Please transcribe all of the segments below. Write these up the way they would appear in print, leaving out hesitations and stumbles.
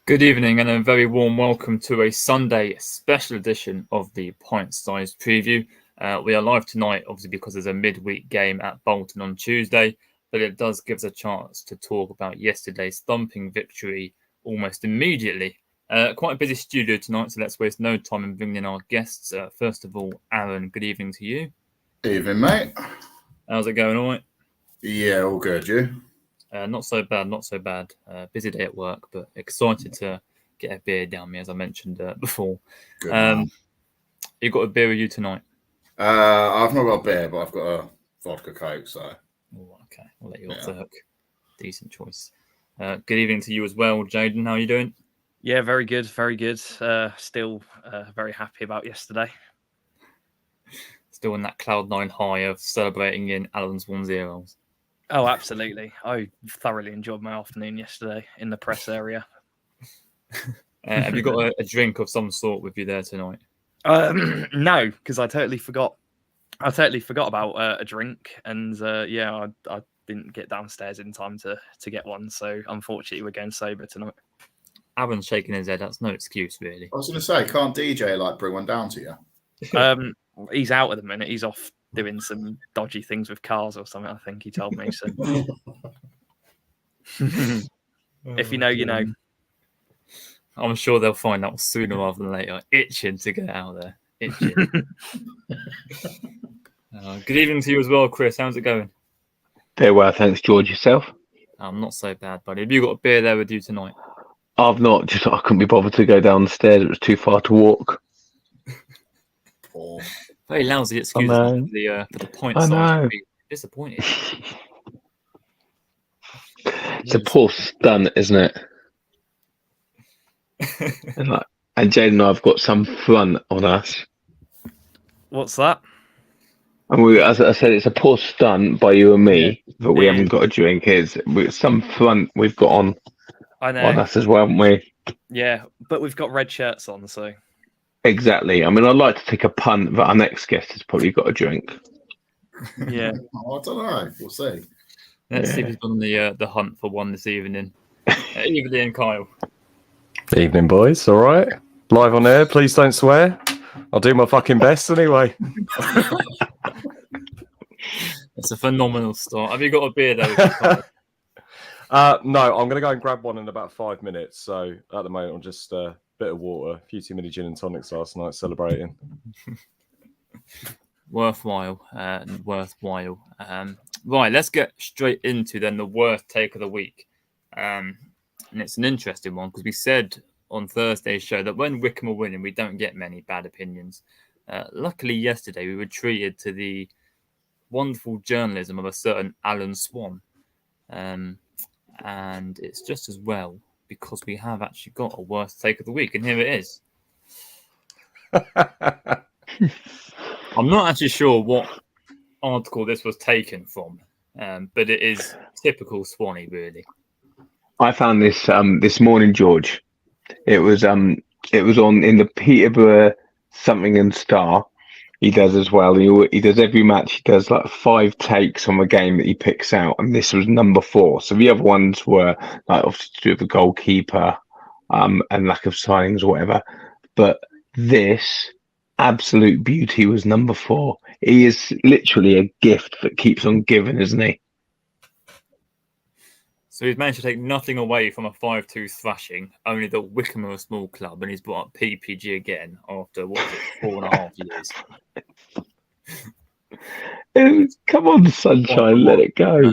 Good evening and a very warm welcome to a Sunday special edition of the Pint-Sized Preview. We are live tonight, obviously, because there's a midweek game at Bolton on Tuesday, but it does give us a chance to talk about yesterday's thumping victory almost immediately. Quite a busy studio tonight, so let's waste no time in bringing in our guests. First of all, Aaron, good evening to you. Evening, mate. How's it going, all right? Yeah, all good, you? Not so bad. Busy day at work, but excited to get a beer down me, as I mentioned before. Good You got a beer with you tonight? I've not got a beer, but I've got a vodka coke, so... Oh, okay, I'll let you off the hook. Decent choice. Good evening to you as well, Jaden. How are you doing? Yeah, very good, very good. Still very happy about yesterday. Still in that Cloud9 high of celebrating in Alan's 1-0s. Oh, absolutely. I thoroughly enjoyed my afternoon yesterday in the press area. Have you got a drink of some sort with you there tonight? No, because I totally forgot. I totally forgot about a drink, and I didn't get downstairs in time to get one. So unfortunately, we're going sober tonight. Aaron's shaking his head. That's no excuse, really. I was going to say, can't DJ bring one down to you? He's out at the minute. He's off doing some dodgy things with cars or something, I think he told me. So if you know, you know. I'm sure they'll find out sooner rather than later. Itching to get out there. Itching. Good evening to you as well, Chris. How's it going? Very well, thanks, George. Yourself? I'm not so bad, buddy. Have you got a beer there with you tonight? I've not. Just I couldn't be bothered to go down the stairs. It was too far to walk. Very lousy excuse for the point size. Disappointed. It's a poor stunt, isn't it? And Jade and I have got some front on us. What's that? And as I said, it's a poor stunt by you and me, but we haven't got a drink. It's some front we've got on us as well, haven't we? Yeah, but we've got red shirts on, so. Exactly. I mean, I'd like to take a punt that our next guest has probably got a drink. Yeah. I don't know. We'll see. Let's see if he's on the hunt for one this evening. Evening and Kyle. Evening, boys. All right. Live on air. Please don't swear. I'll do my fucking best anyway. It's a phenomenal start. Have you got a beer though? No, I'm going to go and grab one in about 5 minutes. So at the moment, I'm just a bit of water, a few too many gin and tonics last night celebrating. Worthwhile. Right, let's get straight into then the worst take of the week. And it's an interesting one because we said on Thursday's show that when Wycombe are winning, we don't get many bad opinions. Luckily, yesterday we were treated to the wonderful journalism of a certain Alan Swan. And it's just as well because we have actually got a worst take of the week, and here it is. I'm not actually sure what article this was taken from, but it is typical Swanee, really. I found this this morning, George. It was on in the Peterborough something and Star. He does as well. He does every match. He does like 5 takes on the game that he picks out, and this was number 4. So the other ones were like obviously to do with the goalkeeper, and lack of signings or whatever. But this absolute beauty was number 4. He is literally a gift that keeps on giving, isn't he? So he's managed to take nothing away from a 5-2 thrashing, only that Wycombe are a small club, and he's brought up PPG again after, 4.5 years. Come on, sunshine, let it go.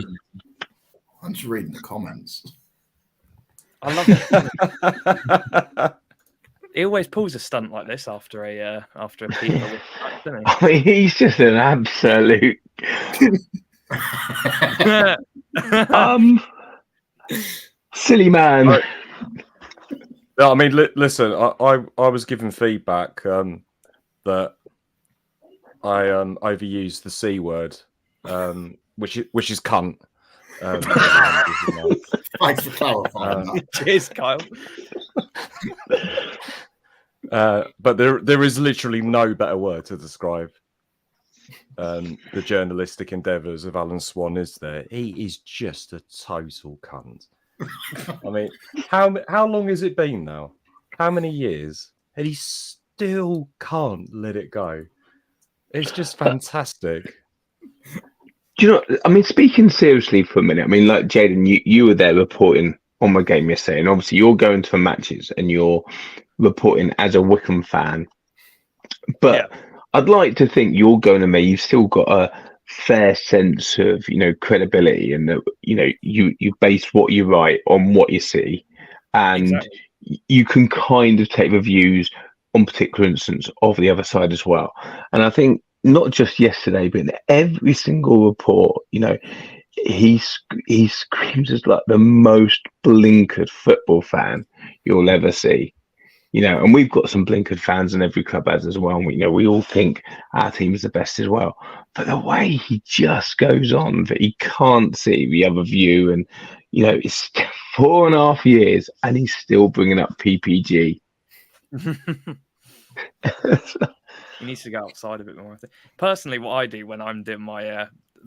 I'm just reading the comments. I love it. He always pulls a stunt like this after a Peterborough, doesn't he? I mean, he's just an absolute... silly man. Right. No, I mean, listen. I was given feedback that I overused the C word, which is cunt. Thanks for clarifying that. Cheers, Kyle. But there is literally no better word to describe the journalistic endeavours of Alan Swan, is there? He is just a total cunt. I mean, how long has it been now? How many years? And he still can't let it go. It's just fantastic. Do you know? I mean, speaking seriously for a minute. I mean, like Jaden, you were there reporting on my game yesterday, and obviously you're going to matches and you're reporting as a Wickham fan. But I'd like to think you're going to me. You've still got a fair sense of credibility, and that you base what you write on what you see, and Exactly. you can kind of take reviews on particular instance of the other side as well. And I think not just yesterday, but in every single report, he screams as like the most blinkered football fan you'll ever see. And we've got some blinkered fans in every club as well. And we all think our team's the best as well. But the way he just goes on that he can't see the other view, and it's 4.5 years, and he's still bringing up PPG. He needs to go outside a bit more. I think. Personally, what I do when I'm doing my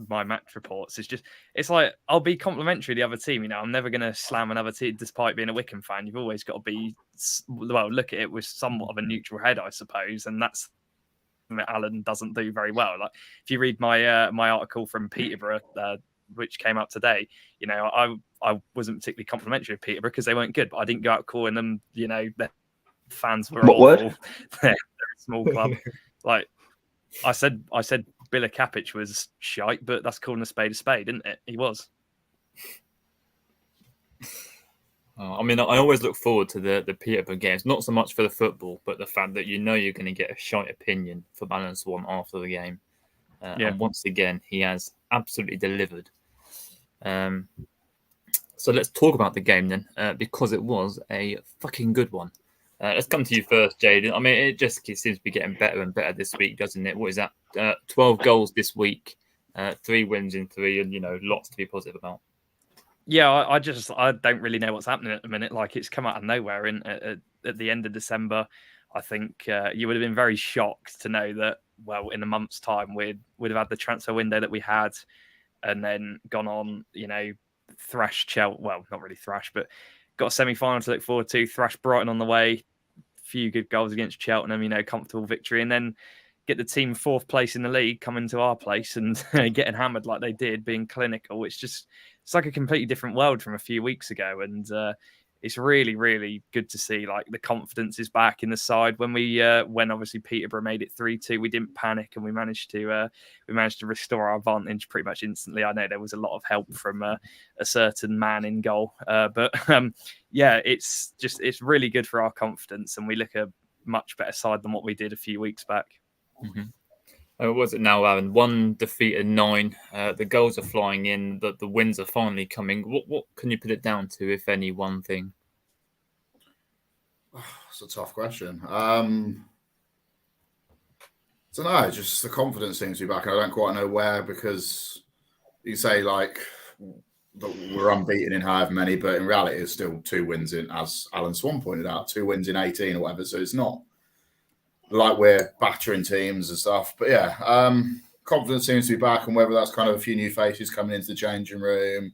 my match reports is it's like I'll be complimentary to the other team. I'm never going to slam another team despite being a Wickham fan. You've always got to be, look at it with somewhat of a neutral head, I suppose, and that's something that Alan doesn't do very well. Like if you read my my article from Peterborough, which came out today, I wasn't particularly complimentary of Peterborough because they weren't good, but I didn't go out calling them, their fans were What awful. word? They're a small club. Like I said Billa Kapic was shite, but that's calling a spade, isn't it? He was. I mean, I always look forward to the Peterborough games, not so much for the football, but the fact that you're going to get a shite opinion from Alan Swan after the game. And once again, he has absolutely delivered. So let's talk about the game then, because it was a fucking good one. Let's come to you first, Jaden. I mean, it just seems to be getting better and better this week, doesn't it? What is that? 12 goals this week, 3 wins in 3, and, lots to be positive about. Yeah, I don't really know what's happening at the minute. Like it's come out of nowhere. At the end of December, I think you would have been very shocked to know that. Well, in a month's time, we'd have had the transfer window that we had, and then gone on, thrash Chelsea. Well, not really thrash, but got a semi-final to look forward to. Thrash Brighton on the way. Few good goals against Cheltenham. Comfortable victory, and then get the team 4th place in the league coming to our place and getting hammered like they did, being clinical. It's like a completely different world from a few weeks ago. And it's really, really good to see like the confidence is back in the side. When obviously Peterborough made it 3-2, we didn't panic and we managed to restore our advantage pretty much instantly. I know there was a lot of help from a certain man in goal. But it's really good for our confidence, and we look a much better side than what we did a few weeks back. Mm-hmm. What was it now, Aaron? 1 defeat and 9. The goals are flying in. The wins are finally coming. What can you put it down to, if any, one thing? It's a tough question. I don't know. Just the confidence seems to be back. I don't quite know where, because you say like that we're unbeaten in however many, but in reality, it's still 2 wins in, as Alan Swan pointed out, 2 wins in 18 or whatever. So it's not like we're battering teams and stuff. But yeah, confidence seems to be back, and whether that's kind of a few new faces coming into the changing room.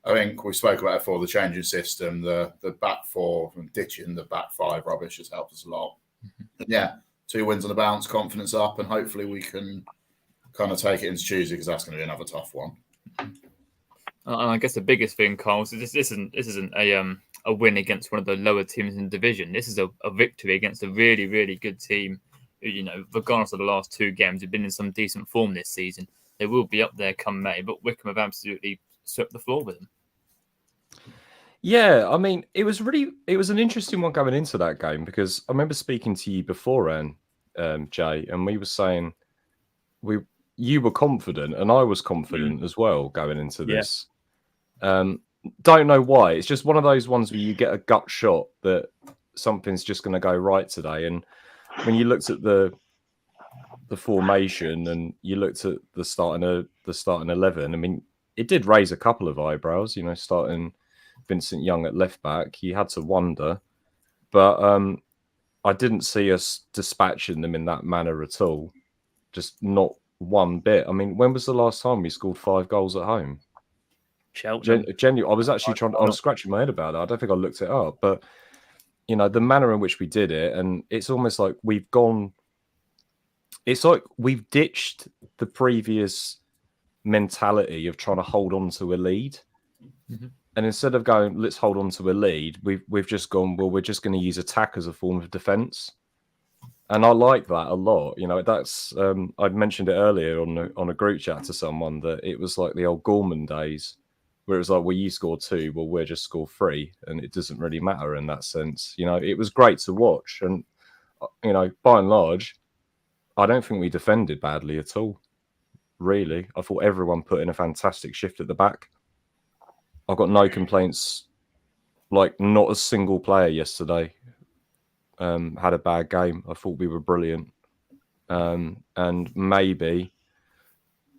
I think we spoke about it before, the changing system, the back 4 and ditching the back 5 rubbish has helped us a lot. Mm-hmm. Yeah, 2 wins on the bounce, confidence up, and hopefully we can kind of take it into Tuesday, because that's going to be another tough one. And I guess the biggest thing, Carl, is this isn't a win against one of the lower teams in the division. This is a victory against a really, really good team who, regardless of the last 2 games, have been in some decent form this season. They will be up there come May, but Wickham have absolutely swept the floor with them. Yeah, I mean, it was an interesting one going into that game, because I remember speaking to you beforehand, Jay, and we were saying you were confident and I was confident as well going into this. Don't know why. It's just one of those ones where you get a gut shot that something's just going to go right today. And when you looked at the formation and you looked at the starting 11, I mean, it did raise a couple of eyebrows. Starting Vincent Young at left back, you had to wonder, but I didn't see us dispatching them in that manner at all. Just not one bit. I mean, when was the last time we scored 5 goals at home? Cheltenham. Genuinely, I was actually I was scratching my head about it. I don't think I looked it up, but the manner in which we did it, and it's almost like we've gone. It's like we've ditched the previous mentality of trying to hold on to a lead, and instead of going, let's hold on to a lead, we've just gone, well, we're just going to use attack as a form of defense, and I like that a lot. That's I'd mentioned it earlier on a group chat to someone that it was like the old Gorman days, where it was like, well, you score 2, well, we'll just score 3, and it doesn't really matter in that sense. It was great to watch, and by and large, I don't think we defended badly at all. Really, I thought everyone put in a fantastic shift at the back. I've got no complaints. Like, not a single player yesterday had a bad game. I thought we were brilliant, and maybe,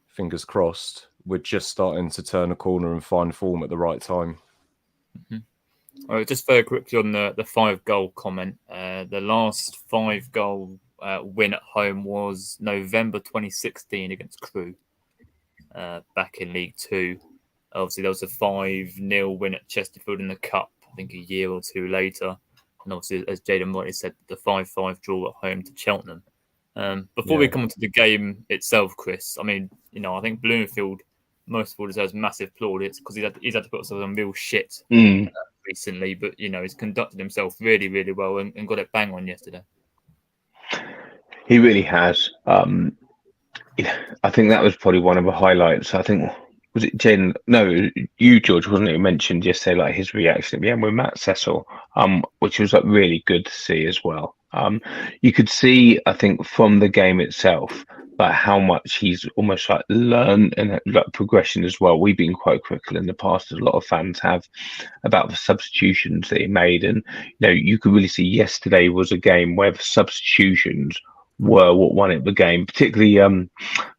fingers crossed, we're just starting to turn a corner and find form at the right time. Just very quickly on the 5-goal comment. The last 5-goal win at home was November 2016 against Crewe, back in League 2. Obviously, there was a 5-0 win at Chesterfield in the Cup, I think a year or two later. And obviously, as Jayden rightly said, the 5-5 draw at home to Cheltenham. Before we come to the game itself, Chris, I mean, I think Bloomfield, most of all, deserves massive plaudits because he's had to put some real shit recently, but, he's conducted himself really, really well and got it bang on yesterday. He really has. I think that was probably one of the highlights. I think, was it Jen? No, you, George, wasn't it? Who mentioned yesterday, like his reaction at the end with Matt Cecil, which was like really good to see as well. You could see, I think, from the game itself, like how much he's almost like learned and like progression as well. We've been quite critical in the past, as a lot of fans have, about the substitutions that he made, and you could really see yesterday was a game where the substitutions were what won it the game, particularly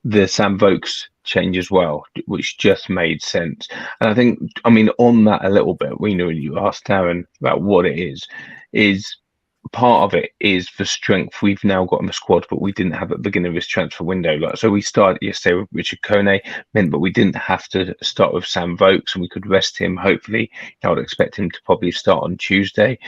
the Sam Vokes change as well, which just made sense. And I think, on that a little bit, you asked Darren about what it is part of it is the strength we've now got in the squad, but we didn't have at the beginning of this transfer window. So we started yesterday with Richard Kone, meant that we didn't have to start with Sam Vokes, and we could rest him. Hopefully, I would expect him to probably start on Tuesday.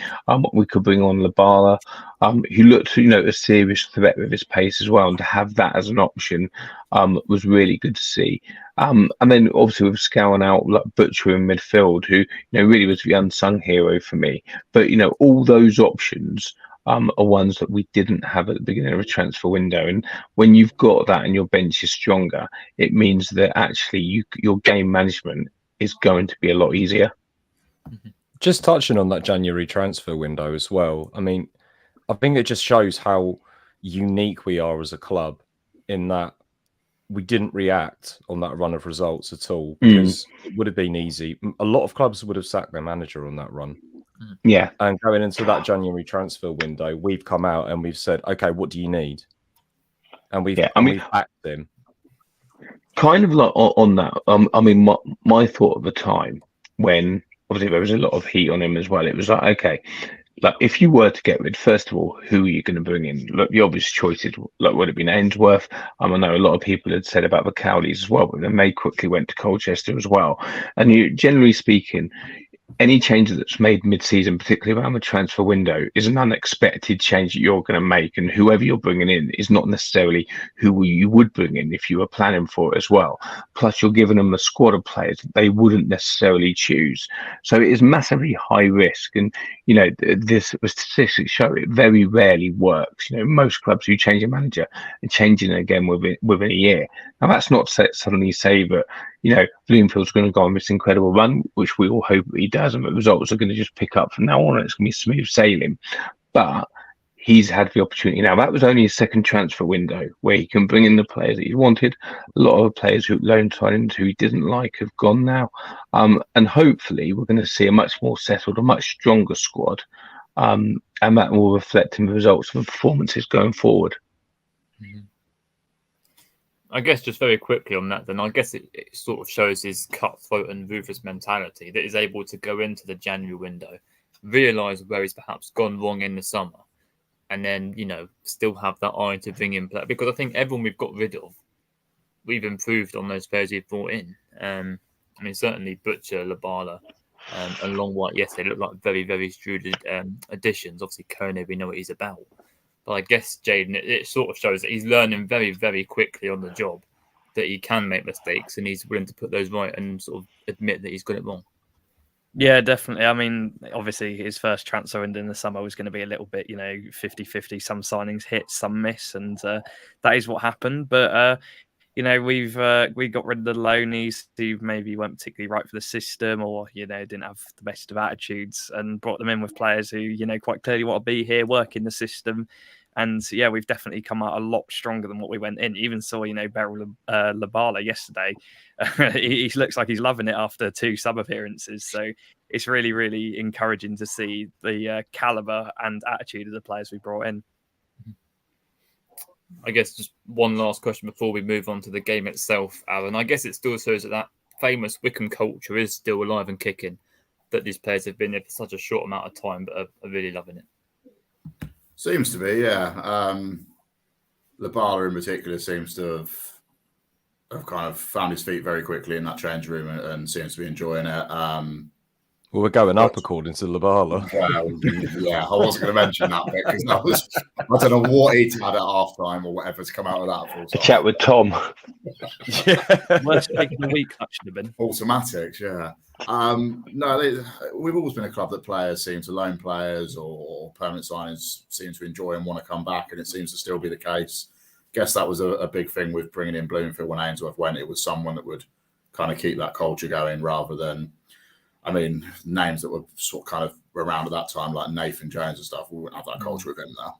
We could bring on Labala, who looked, a serious threat with his pace as well, and to have that as an option was really good to see. And then obviously with Scowen out, like Butcher in midfield, who really was the unsung hero for me. But all those options are ones that we didn't have at the beginning of a transfer window. And when you've got that and your bench is stronger, it means that actually your game management is going to be a lot easier. Just touching on that January transfer window as well. I think it just shows how unique we are as a club in that we didn't react on that run of results at all, because it would have been easy. A lot of clubs would have sacked their manager on that run. Yeah. And going into that January transfer window, we've come out and we've said, okay, what do you need? And we've backed him. Kind of like on that, my thought at the time, when obviously there was a lot of heat on him as well, it was like, okay, like if you were to get rid, first of all, who are you going to bring in? Look, the obvious choices would have been Ainsworth. I know a lot of people had said about the Cowleys as well, but then they quickly went to Colchester as well. And generally speaking, any change that's made mid-season, particularly around the transfer window, is an unexpected change that you're going to make, and whoever you're bringing in is not necessarily who you would bring in if you were planning for it as well. Plus, you're giving them a squad of players that they wouldn't necessarily choose. So it is massively high risk, and the statistics show it very rarely works. Most clubs who change a manager and changing it again within a year. Now, that's not suddenly say that Bloomfield's going to go on this incredible run, which we all hope he does, and the results are going to just pick up from now on. It's going to be smooth sailing. But he's had the opportunity now. That was only his second transfer window where he can bring in the players that he wanted. A lot of the players who loan signings who he didn't like have gone now. And hopefully we're going to see a much more settled, a much stronger squad. And that will reflect in the results of the performances going forward. I guess just very quickly on that, then I guess it sort of shows his cutthroat and ruthless mentality that he's able to go into the January window, realise where he's perhaps gone wrong in the summer, and then, still have that eye to bring in play. Because I think everyone we've got rid of, we've improved on those players we've brought in. I mean, certainly Butcher, Labala, and Long White yesterday look like very, very shrewd additions. Obviously, Kone, we know what he's about. But I guess, Jaden, it sort of shows that he's learning very, very quickly on the job, that he can make mistakes and he's willing to put those right and sort of admit that he's got it wrong. Yeah, definitely. I mean, obviously, his first transfer window in the summer was going to be a little bit, 50-50. Some signings hit, some miss, and that is what happened. But we got rid of the loanies who maybe weren't particularly right for the system, or didn't have the best of attitudes, and brought them in with players who quite clearly want to be here, work in the system. And yeah, we've definitely come out a lot stronger than what we went in. Even saw, Beryl Labala yesterday. He looks like he's loving it after 2 sub appearances. So it's really, really encouraging to see the caliber and attitude of the players we brought in. I guess just one last question before we move on to the game itself, Aaron. I guess it still shows that famous Wycombe culture is still alive and kicking, that these players have been there for such a short amount of time, but are really loving it. Seems to be, yeah. Labala in particular seems to have kind of found his feet very quickly in that change room and seems to be enjoying it. Well, we're going up according to Labala. Well, yeah, I wasn't going to mention that bit because I don't know what he'd had at half time or whatever's come out of that. Full A chat with Tom. Yeah. Worst take of the week, that should have been. Automatics, yeah. No, we've always been a club that players seem to loan players or permanent signings seem to enjoy and want to come back, and it seems to still be the case. Guess that was a big thing with bringing in Bloomfield when Ainsworth went. It was someone that would kind of keep that culture going rather than, names that were sort of kind of around at that time, like Nathan Jones and stuff. We wouldn't have that culture with him now.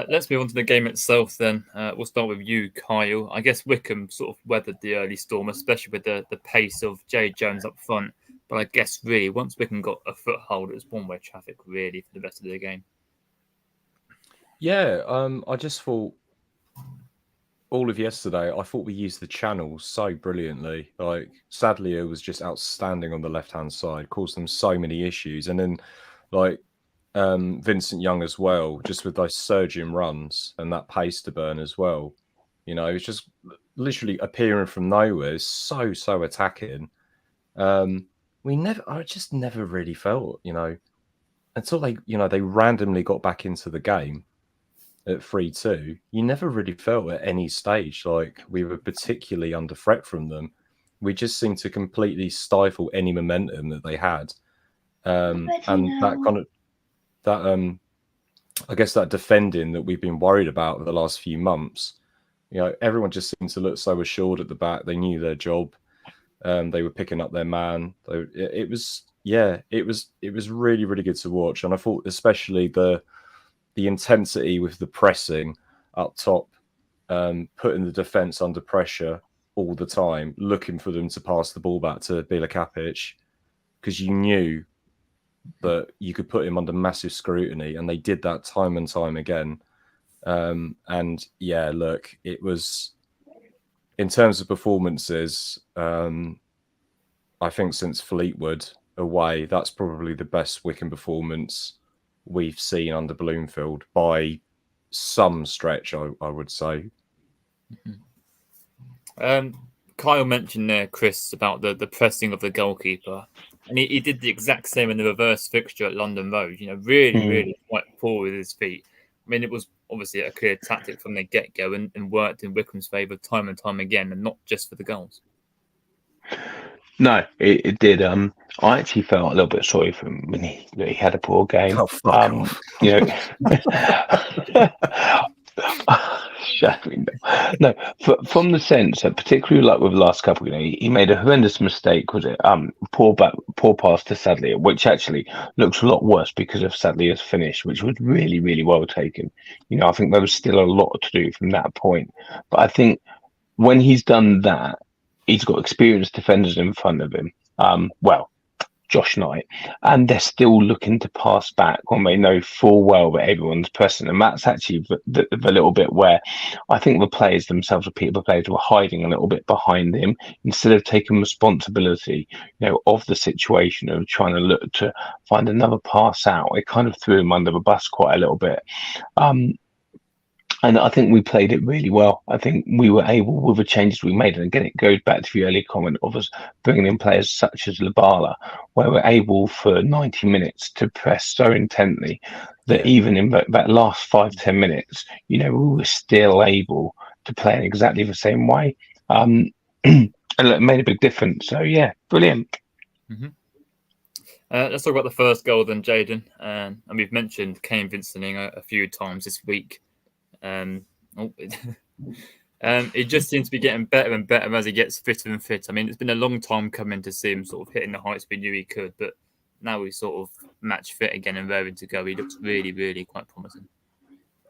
Let's move on to the game itself then. We'll start with you, Kyle. I guess Wycombe sort of weathered the early storm, especially with the pace of Jay Jones up front. But I guess really, once Wycombe got a foothold, it was one-way traffic really for the rest of the game. Yeah, I just thought all of yesterday, I thought we used the channels so brilliantly. Like, Sadlier was just outstanding on the left-hand side, caused them so many issues. And then, Vincent Young as well, just with those surging runs and that pace to burn as well. It's just literally appearing from nowhere. It's so attacking. I just never really felt, until they randomly got back into the game at 3-2, you never really felt at any stage like we were particularly under threat from them. We just seemed to completely stifle any momentum that they had. And that kind of, I guess that defending that we've been worried about for the last few months, everyone just seemed to look so assured at the back. They knew their job. They were picking up their man. It was really, really good to watch. And I thought especially the intensity with the pressing up top, putting the defence under pressure all the time, looking for them to pass the ball back to Bila Kapic, because you knew that you could put him under massive scrutiny, and they did that time and time again. And yeah, look, it was, in terms of performances, I think since Fleetwood away, that's probably the best Wycombe performance we've seen under Bloomfield by some stretch, I would say. Kyle mentioned there, Chris, about the pressing of the goalkeeper, and he did the exact same in the reverse fixture at London Road. Really quite poor with his feet. I mean, it was obviously a clear tactic from the get-go and worked in Wycombe's favour time and time again, and not just for the goals. No, it did. I actually felt a little bit sorry for him when he had a poor game. Oh, fuck off. No, from the sense that particularly like with the last couple, he made a horrendous mistake. Was it poor pass to Sadlier, which actually looks a lot worse because of Sadlier's finish, which was really, really well taken. I think there was still a lot to do from that point. But I think when he's done that, he's got experienced defenders in front of him. Josh Knight, and they're still looking to pass back when they know full well that everyone's pressing. And that's actually the little bit where I think the players themselves, the Peterborough players, were hiding a little bit behind him instead of taking responsibility, of the situation of trying to look to find another pass out. It kind of threw him under the bus quite a little bit. And I think we played it really well. I think we were able, with the changes we made, and again, it goes back to the earlier comment of us bringing in players such as Labala, where we're able for 90 minutes to press so intently that even in that last 5-10 minutes, we were still able to play in exactly the same way. And it made a big difference. So, yeah, brilliant. Mm-hmm. Let's talk about the first goal then, Jaden. And we've mentioned Kane Vincenting a few times this week. He just seems to be getting better and better as he gets fitter and fit. I mean, it's been a long time coming to see him sort of hitting the heights we knew he could, but now he's sort of match fit again and raring to go. He looks really, really quite promising.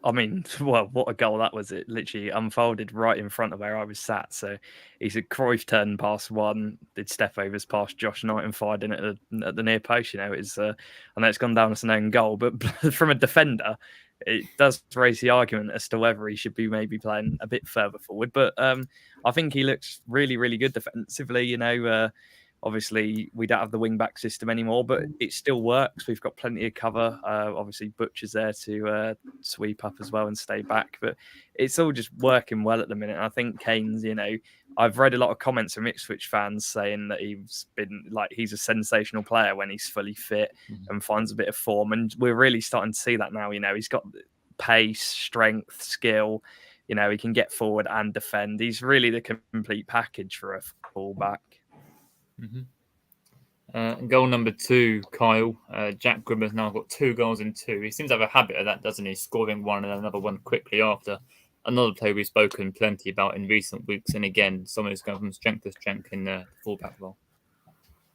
I mean, well, what a goal that was. It literally unfolded right in front of where I was sat. So he's a Cruyff turn past one, did step overs past Josh Knight and fired in at the near post. It's I know it's gone down as an own goal, but from a defender, it does raise the argument as to whether he should be maybe playing a bit further forward. But I think he looks really, really good defensively. Obviously, we don't have the wing-back system anymore, but it still works. We've got plenty of cover. Obviously, Butcher's there to sweep up as well and stay back. But it's all just working well at the minute. And I think Kane's, I've read a lot of comments from Ipswich fans saying that he's a sensational player when he's fully fit and finds a bit of form. And we're really starting to see that now. He's got pace, strength, skill. He can get forward and defend. He's really the complete package for a fullback. Goal number 2, Kyle. Jack Grimmer's now got 2 goals in 2. He seems to have a habit of that, doesn't he? Scoring one and another one quickly after. Another player we've spoken plenty about in recent weeks. And again, someone who's going from strength to strength in the fullback role.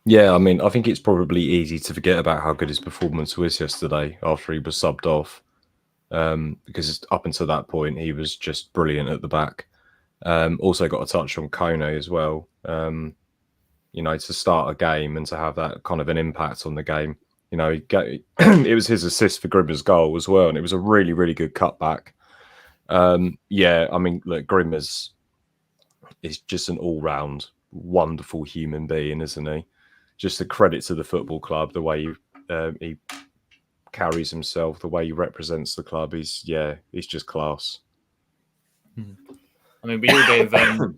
Yeah, I mean, I think it's probably easy to forget about how good his performance was yesterday after he was subbed off. Because up until that point, he was just brilliant at the back. Also got a touch on Kone as well. To start a game and to have that kind of an impact on the game. It was his assist for Grimmer's goal as well, and it was a really, really good cutback. Look, Grimmer's is just an all-round wonderful human being, isn't he? Just a credit to the football club, the way he carries himself, the way he represents the club. He's just class. I mean, we all gave... I can't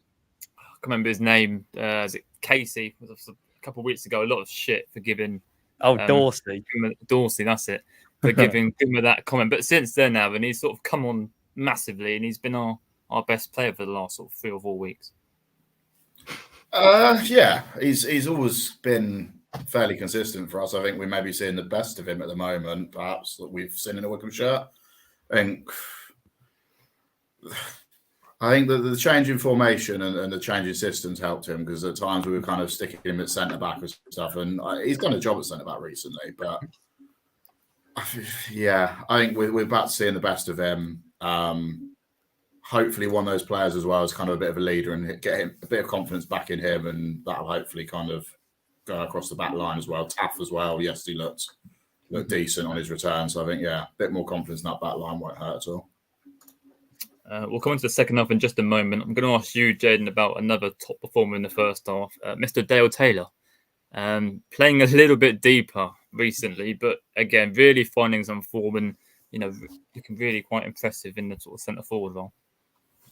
remember his name. Is it Casey? It was a couple of weeks ago. A lot of shit for giving. Dorsey. Dorsey, that's it. For giving that comment. But since then, Aaron, he's sort of come on massively, and he's been our best player for the last sort of 3 or 4 weeks. He's always been fairly consistent for us. I think we may be seeing the best of him at the moment, perhaps, that we've seen in a Wickham shirt. I think that the change in formation and the change in systems helped him, because at times we were kind of sticking him at centre back and stuff, and he's done a job at centre back recently. But I think we're back to seeing the best of him. Hopefully, one of those players as well is kind of a bit of a leader and get him a bit of confidence back in him, and that'll hopefully kind of go across the back line as well. Taff as well. Yes, he looked decent on his return, so I think a bit more confidence in that back line won't hurt at all. We'll come into the second half in just a moment. I'm going to ask you, Jaden, about another top performer in the first half, Mr. Dale Taylor. Playing a little bit deeper recently, but again, really finding some form and, looking really quite impressive in the sort of centre forward role.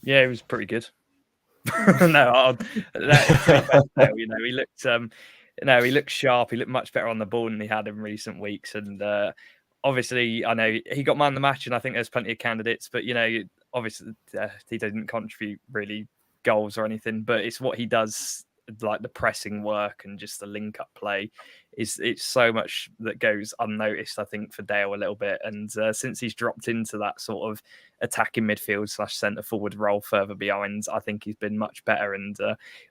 Yeah, he was pretty good. He looked, he looked sharp. He looked much better on the ball than he had in recent weeks. And obviously, I know he got man of the match, and I think there's plenty of candidates, but, obviously he didn't contribute really goals or anything, but it's what he does, like the pressing work and just the link up play. It's so much that goes unnoticed, I think, for Dale a little bit. And since he's dropped into that sort of attacking midfield / centre forward role further behind, I think he's been much better and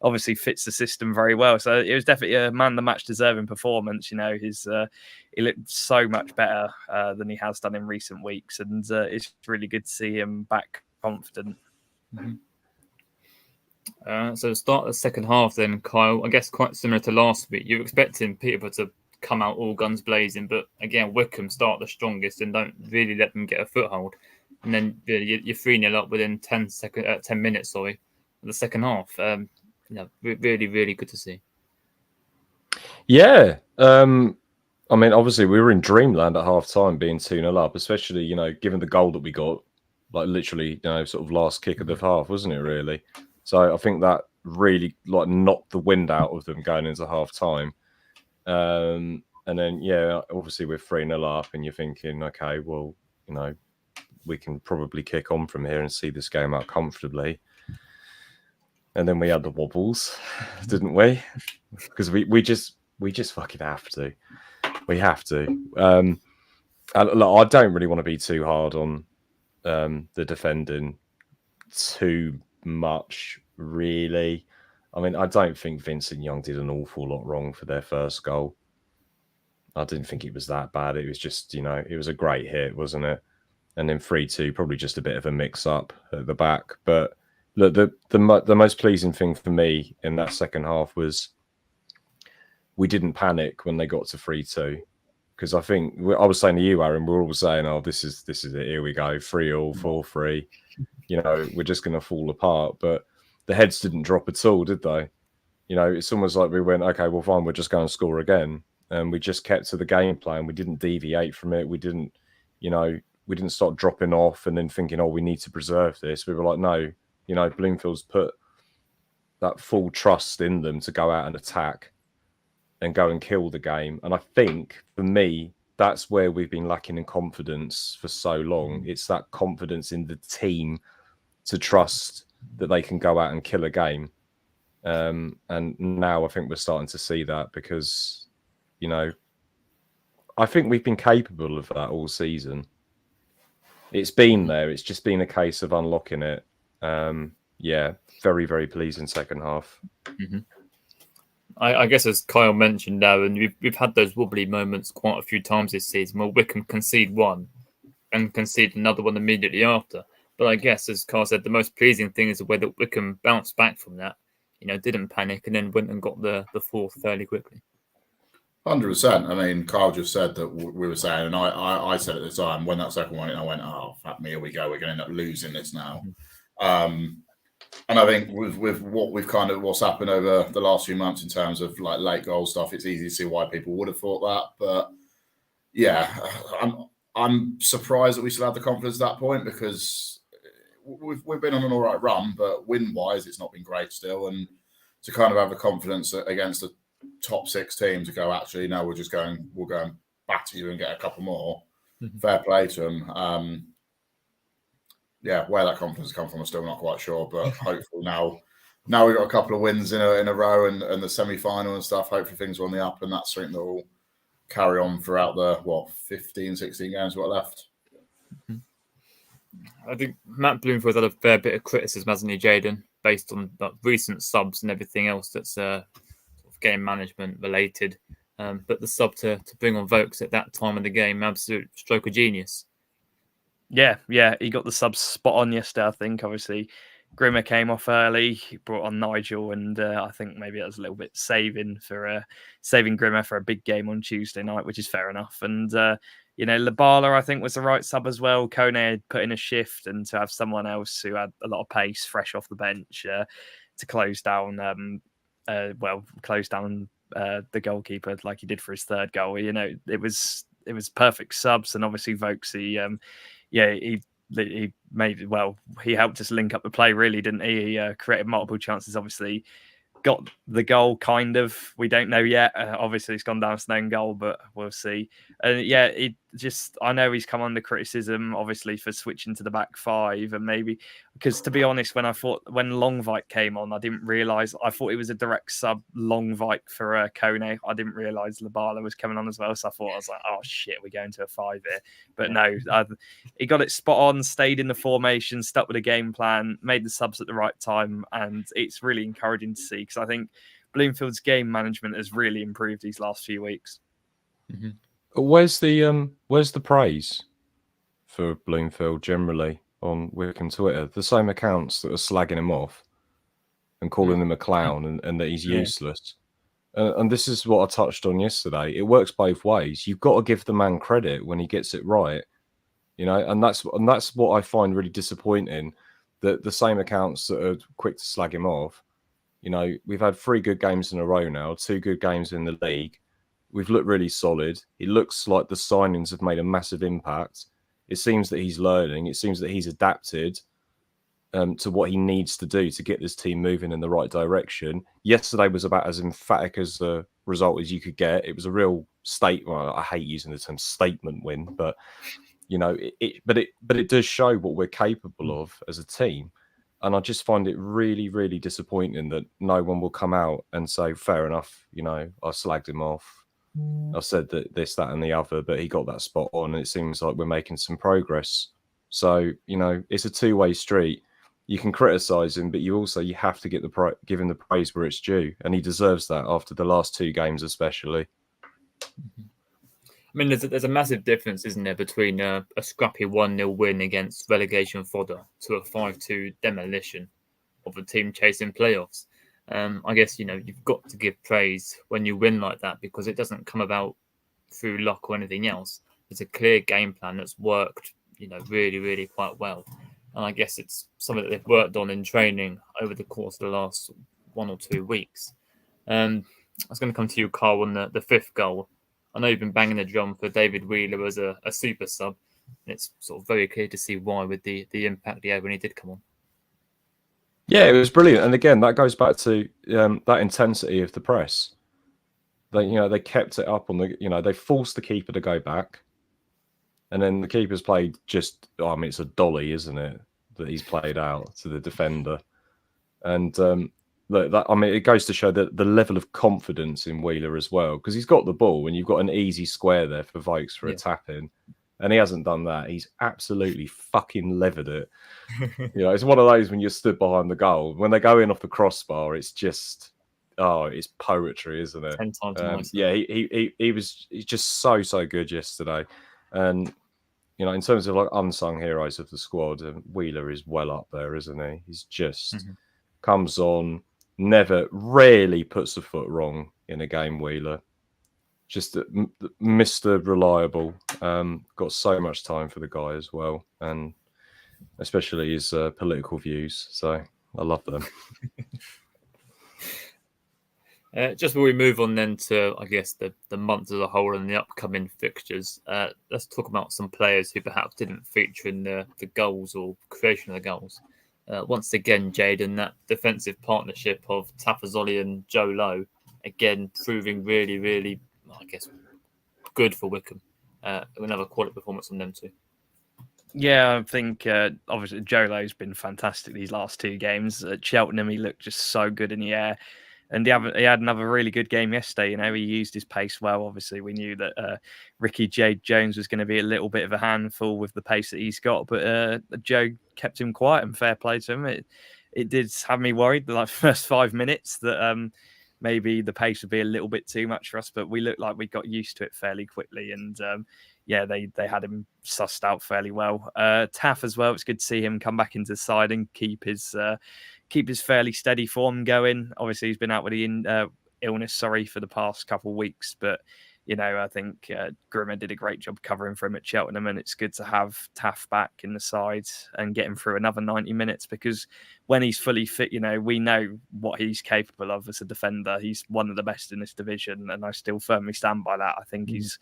obviously fits the system very well. So it was definitely a man the match deserving performance. He looked so much better than he has done in recent weeks, and it's really good to see him back confident. So start the second half then, Kyle. I guess quite similar to last week. You're expecting Peterborough to come out all guns blazing, but again, Wickham start the strongest and don't really let them get a foothold. And then you're 3-0 up within 10 minutes, of the second half. Really, really good to see. Yeah. Obviously we were in dreamland at half time being 2-0 up, especially, given the goal that we got like literally, sort of last kick of the half, wasn't it? Really. So I think that really like knocked the wind out of them going into half time. And then, obviously we're 3-0 up, and you're thinking, okay, well, we can probably kick on from here and see this game out comfortably. And then we had the wobbles, didn't we? Because we just fucking have to. We have to. Look, I don't really want to be too hard on the defending too much, really. I mean, I don't think Vincent Young did an awful lot wrong for their first goal. I didn't think it was that bad. It was just, it was a great hit, wasn't it? And then 3-2, probably just a bit of a mix-up at the back. But look, the most pleasing thing for me in that second half was we didn't panic when they got to 3-2. Because I think, I was saying to you, Aaron, we're all saying, oh, this is it, here we go, 3-3, 4-3. We're just going to fall apart. But the heads didn't drop at all, did they? It's almost like we went, okay, well, fine, we're just going to score again. And we just kept to the game plan. We didn't deviate from it. We didn't, we didn't start dropping off and then thinking, oh, we need to preserve this. We were like, no, Bloomfield's put that full trust in them to go out and attack and go and kill the game. And I think, for me, that's where we've been lacking in confidence for so long. It's that confidence in the team to trust that they can go out and kill a game. And now I think we're starting to see that because, I think we've been capable of that all season. It's been there. It's just been a case of unlocking it. Very, very pleasing second half. Mm-hmm. I guess, as Kyle mentioned now, and we've had those wobbly moments quite a few times this season where Wickham concede one and concede another one immediately after. But I guess, as Kyle said, the most pleasing thing is the way that Wickham bounced back from that, didn't panic and then went and got the fourth fairly quickly. 100%. I mean, Kyle just said that we were saying, and I said at the time when that second one, I went, oh, fuck me, here we go. We're going to end up losing this now. And I think with what's happened over the last few months in terms of like late goal stuff, it's easy to see why people would have thought that. But yeah, I'm surprised that we still had the confidence at that point because we've been on an all right run, but win-wise, it's not been great still. And to kind of have the confidence against the top 6 teams to go, actually, no, we'll go and batter you and get a couple more. Mm-hmm. Fair play to them. Where that confidence comes from, I'm still not quite sure, but hopefully now we've got a couple of wins in a row and the semi-final and stuff. Hopefully things are on the up, and that's something that will carry on throughout the 15, 16 games we've got left. I think Matt Bloomfield's had a fair bit of criticism, hasn't he, Jayden, based on recent subs and everything else that's game management related. But the sub to bring on Vokes at that time of the game, absolute stroke of genius. Yeah, he got the subs spot on yesterday, I think. Obviously, Grimmer came off early. He brought on Nigel, and I think maybe that was a little bit saving Grimmer for a big game on Tuesday night, which is fair enough. And, Labala, I think, was the right sub as well. Kone had put in a shift, and to have someone else who had a lot of pace, fresh off the bench, to close down the goalkeeper like he did for his third goal. It was perfect subs, and obviously Vokes, he made he helped us link up the play, really, didn't he? He created multiple chances, obviously got the goal, kind of. We don't know yet. Obviously, it's gone down as an own goal, but we'll see. And I know he's come under criticism, obviously, for switching to the back 5, and maybe because, to be honest, when Longvike came on, I didn't realise. I thought it was a direct sub Longvike for Kone. I didn't realise Labala was coming on as well, so I was like, oh shit, we're going to a 5 here. But no, he got it spot on, stayed in the formation, stuck with the game plan, made the subs at the right time, and it's really encouraging to see because I think Bloomfield's game management has really improved these last few weeks. Mm-hmm. Where's the praise for Bloomfield generally on Wickham Twitter? The same accounts that are slagging him off and calling him a clown and that he's useless. And this is what I touched on yesterday. It works both ways. You've got to give the man credit when he gets it right, and that's what I find really disappointing. That the same accounts that are quick to slag him off. We've had 3 good games in a row now, 2 good games in the league. We've looked really solid. It looks like the signings have made a massive impact. It seems that he's learning. It seems that he's adapted to what he needs to do to get this team moving in the right direction. Yesterday was about as emphatic as a result as you could get. It was a real statement. Well, I hate using the term statement win, but it does show what we're capable of as a team. And I just find it really, really disappointing that no one will come out and say, fair enough, I slagged him off. I said that this, that, and the other, but he got that spot on. And it seems like we're making some progress. So, it's a two-way street. You can criticize him, but you have to give him the praise where it's due. And he deserves that after the last two games, especially. I mean, there's a massive difference, isn't there, between a scrappy 1-0 win against relegation fodder to a 5-2 demolition of a team chasing playoffs. I guess, you've got to give praise when you win like that because it doesn't come about through luck or anything else. There's a clear game plan that's worked, really, really quite well. And I guess it's something that they've worked on in training over the course of the last 1 or 2 weeks. I was going to come to you, Carl, on the fifth goal. I know you've been banging the drum for David Wheeler as a super sub. And it's sort of very clear to see why with the impact he had when he did come on. Yeah, it was brilliant. And again, that goes back to that intensity of the press. They kept it up on they forced the keeper to go back. And then the keeper's played it's a dolly, isn't it? That he's played out to the defender. And it goes to show the level of confidence in Wheeler as well, because he's got the ball and you've got an easy square there for Vokes for a tap in. And he hasn't done that. He's absolutely fucking levered it. It's one of those when you're stood behind the goal. When they go in off the crossbar, it's just, it's poetry, isn't it? 10 times nicer. Yeah, he's just so good yesterday. And, in terms of like unsung heroes of the squad, Wheeler is well up there, isn't he? He's just comes on, rarely puts a foot wrong in a game, Wheeler. Just Mr. Reliable. Got so much time for the guy as well. And especially his political views. So I love them. Just before we move on then to, I guess, the month as a whole and the upcoming fixtures, let's talk about some players who perhaps didn't feature in the goals or creation of the goals. Once again, Jaden, that defensive partnership of Tafazoli and Joe Lowe, again, proving really, really, I guess, good for Wickham. Another quality performance from them too. Yeah, I think obviously Joe Lowe's been fantastic these last 2 games. At Cheltenham, he looked just so good in the air. And he had another really good game yesterday. He used his pace well. Obviously, we knew that Ricky J. Jones was going to be a little bit of a handful with the pace that he's got. But Joe kept him quiet and fair play to him. It did have me worried the first 5 minutes that maybe the pace would be a little bit too much for us. But we looked like we got used to it fairly quickly. And they had him sussed out fairly well. Taff as well. It's good to see him come back into the side and keep his fairly steady form going. Obviously, he's been out with the illness, for the past couple of weeks. But, I think Grimmer did a great job covering for him at Cheltenham. And it's good to have Taff back in the side and get him through another 90 minutes because when he's fully fit, we know what he's capable of as a defender. He's one of the best in this division. And I still firmly stand by that. I think he's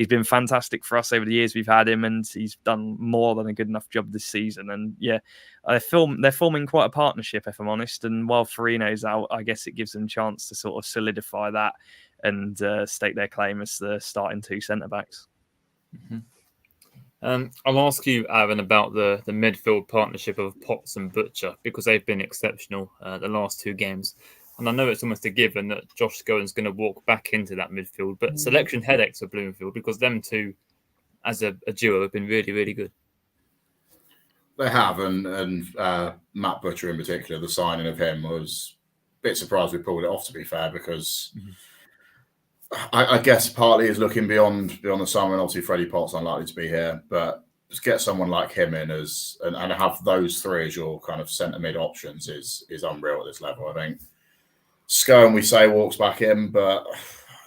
been fantastic for us over the years we've had him. And he's done more than a good enough job this season. And they're forming quite a partnership, if I'm honest. And while Farino's out, I guess it gives them a chance to sort of solidify that and stake their claim as the starting 2 centre-backs. I'll ask you, Aaron, about the midfield partnership of Potts and Butcher because they've been exceptional the last 2 games. And I know it's almost a given that Josh Scowen's going to walk back into that midfield, but selection headaches for Bloomfield because them two, as a duo, have been really, really good. They have, and Matt Butcher in particular, the signing of him was a bit surprised we pulled it off, to be fair, because I guess partly is looking beyond the summer, and obviously Freddie Potts unlikely to be here, but just get someone like him in and have those 3 as your kind of centre mid options is unreal at this level. I think Scowen, we say, walks back in, but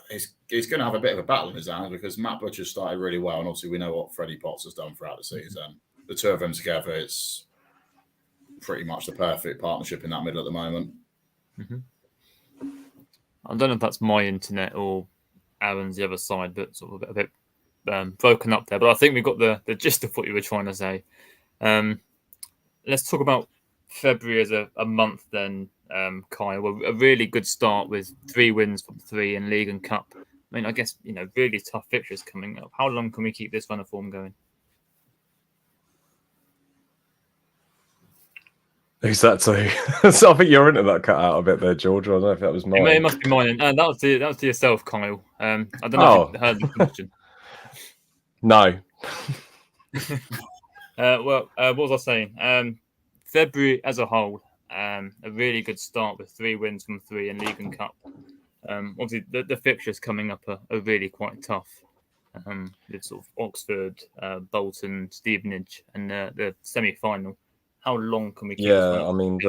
he's going to have a bit of a battle in his hands because Matt Butcher started really well, and obviously we know what Freddie Potts has done throughout the season. The 2 of them together, it's pretty much the perfect partnership in that middle at the moment. I don't know if that's my internet or Aaron's the other side, but sort of a broken up there, but I think we got the gist of what you were trying to say. Let's talk about February as a month then, Kyle. A really good start with 3 wins from 3 in League and Cup. I mean, I guess, really tough fixtures coming up. How long can we keep this run of form going? Who's that to? So I think your internet cut out a bit there, George. I don't know if that was mine. It must be mine. That was to yourself, Kyle. I don't know if you heard the question. No. What was I saying? February as a whole, a really good start with 3 wins from 3 in League and Cup. Obviously, the fixtures coming up are really quite tough. With sort of Oxford, Bolton, Stevenage, and the semi-final. How long can we keep? Yeah, I mean,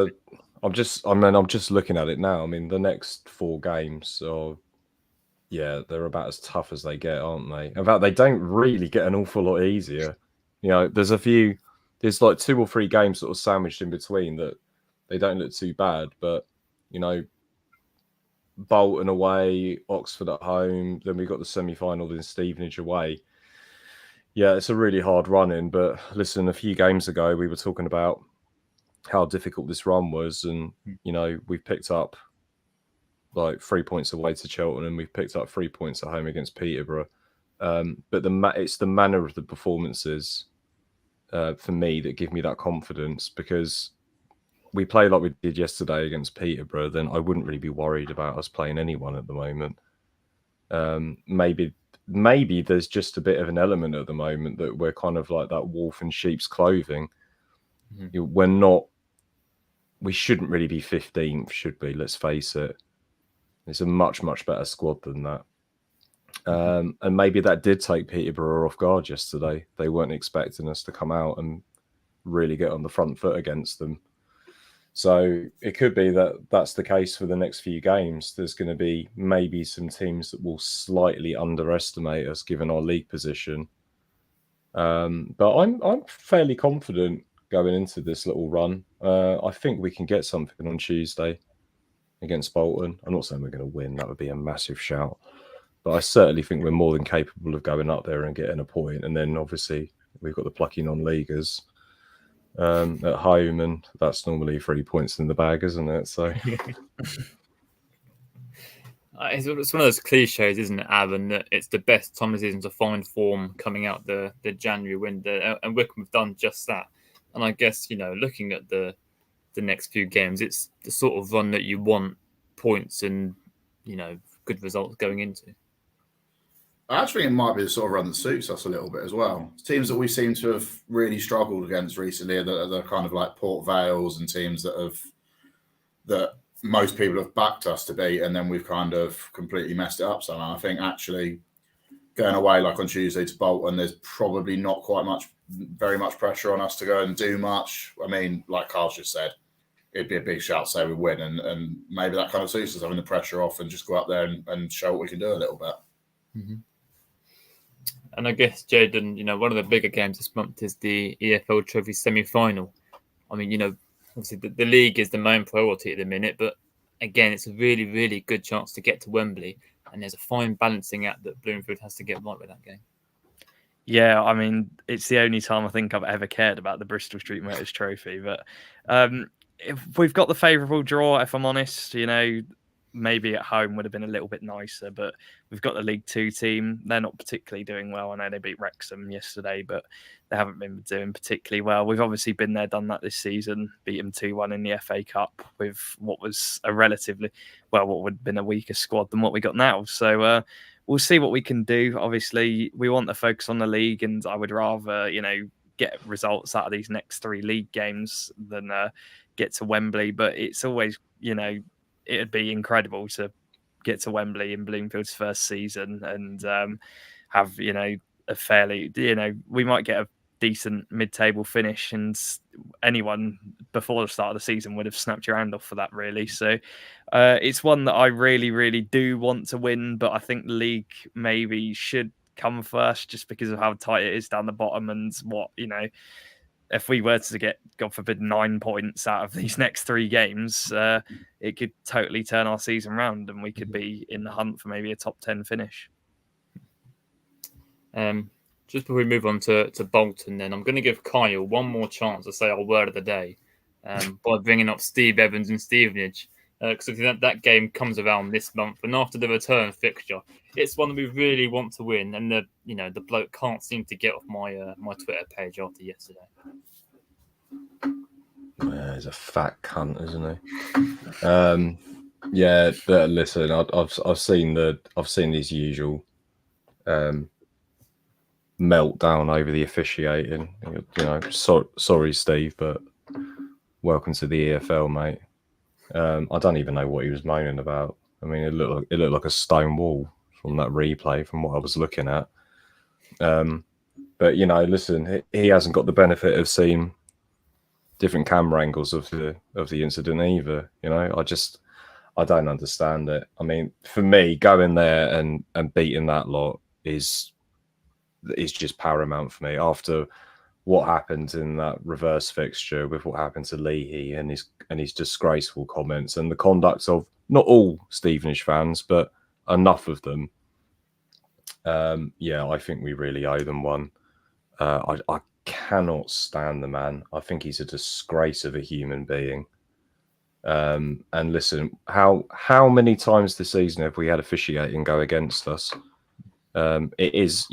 I'm just looking at it now. I mean, the next 4 games are, they're about as tough as they get, aren't they? In fact, they don't really get an awful lot easier. There's like 2 or 3 games sort of sandwiched in between that they don't look too bad, but Bolton away, Oxford at home, then we got the semi-final in Stevenage away. Yeah, it's a really hard run in, but listen, a few games ago we were talking about how difficult this run was, and we've picked up like 3 points away to Cheltenham, and we've picked up 3 points at home against Peterborough. But it's the manner of the performances for me that give me that confidence, because we play like we did yesterday against Peterborough, then I wouldn't really be worried about us playing anyone at the moment. Maybe there's just a bit of an element at the moment that we're kind of like that wolf in sheep's clothing. Mm-hmm. We shouldn't really be 15th, should we? Let's face it. It's a much, much better squad than that. And maybe that did take Peterborough off guard yesterday. They weren't expecting us to come out and really get on the front foot against them. So it could be that that's the case for the next few games. There's going to be maybe some teams that will slightly underestimate us given our league position. But I'm fairly confident going into this little run. I think we can get something on Tuesday against Bolton. I'm not saying we're going to win. That would be a massive shout. But I certainly think we're more than capable of going up there and getting a point. And then obviously we've got the plucky non-leaguers at home, and that's normally 3 points in the bag, isn't it? So it's one of those cliches, isn't it, Aaron, that it's the best time of the season to find form coming out the January window, and Wycombe have done just that. And I guess, looking at the next few games, it's the sort of run that you want points and, good results going into. I actually think it might be the sort of run that suits us a little bit as well. Teams that we seem to have really struggled against recently are the kind of like Port Vales and teams that most people have backed us to beat, and then we've kind of completely messed it up somehow. I think actually going away like on Tuesday to Bolton, there's probably not very much pressure on us to go and do much. I mean, like Carl's just said, it'd be a big shout to say we win, and maybe that kind of suits us, having the pressure off and just go out there and show what we can do a little bit. Mm-hmm. And I guess, Jaden, one of the bigger games this month is the EFL Trophy semi-final. I mean, obviously the league is the main priority at the minute, but again, it's a really, really good chance to get to Wembley, and there's a fine balancing act that Bloomfield has to get right with that game. Yeah, I mean, it's the only time I think I've ever cared about the Bristol Street Motors Trophy, but if we've got the favourable draw, if I'm honest, maybe at home would have been a little bit nicer, but we've got the League Two team. They're not particularly doing well. I know they beat Wrexham yesterday, but they haven't been doing particularly well. We've obviously been there, done that this season, beat them 2-1 in the FA Cup with what was what would have been a weaker squad than what we got now. So we'll see what we can do. Obviously, we want to focus on the league, and I would rather, get results out of these next 3 league games than get to Wembley. But it's always, it'd be incredible to get to Wembley in Bloomfield's first season and have, a fairly, we might get a decent mid-table finish, and anyone before the start of the season would have snapped your hand off for that, really. So it's one that I really, really do want to win, but I think the league maybe should come first just because of how tight it is down the bottom, and what, if we were to get, God forbid, 9 points out of these next 3 games, it could totally turn our season round, and we could be in the hunt for maybe a top 10 finish. Just before we move on to Bolton, then I'm going to give Kyle one more chance to say our word of the day by bringing up Steve Evans and Stevenage, because that game comes around this month, and after the return fixture, it's one that we really want to win, and the bloke can't seem to get off my my Twitter page after yesterday. Yeah, he's a fat cunt, isn't he? Yeah, but listen, I've seen his usual meltdown over the officiating. Sorry, Steve, but welcome to the EFL, mate. I don't even know what he was moaning about. I mean, it looked like a stone wall from that replay, from what I was looking at. But listen, he hasn't got the benefit of seeing different camera angles of the incident either. I don't understand it. I mean, for me, going there and beating that lot is just paramount for me. After what happened in that reverse fixture, with what happened to Leahy and his disgraceful comments and the conduct of not all Stevenage fans, but enough of them. I think we really owe them one. I cannot stand the man. I think he's a disgrace of a human being. And listen, how many times this season have we had officiating go against us? It is,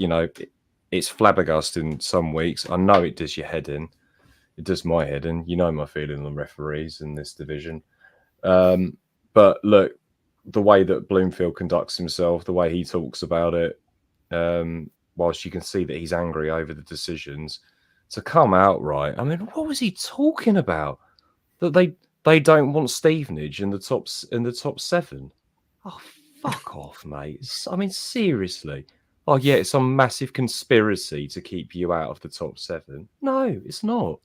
it's flabbergasting some weeks. I know it does your head in. It does my head in. You know my feeling on referees in this division. But look, the way that Bloomfield conducts himself, the way he talks about it, whilst you can see that he's angry over the decisions, to come out right. I mean, what was he talking about? That they don't want Stevenage in the top 7. Oh, fuck off, mate. I mean, seriously. Oh, yeah, it's some massive conspiracy to keep you out of the top 7. No, it's not.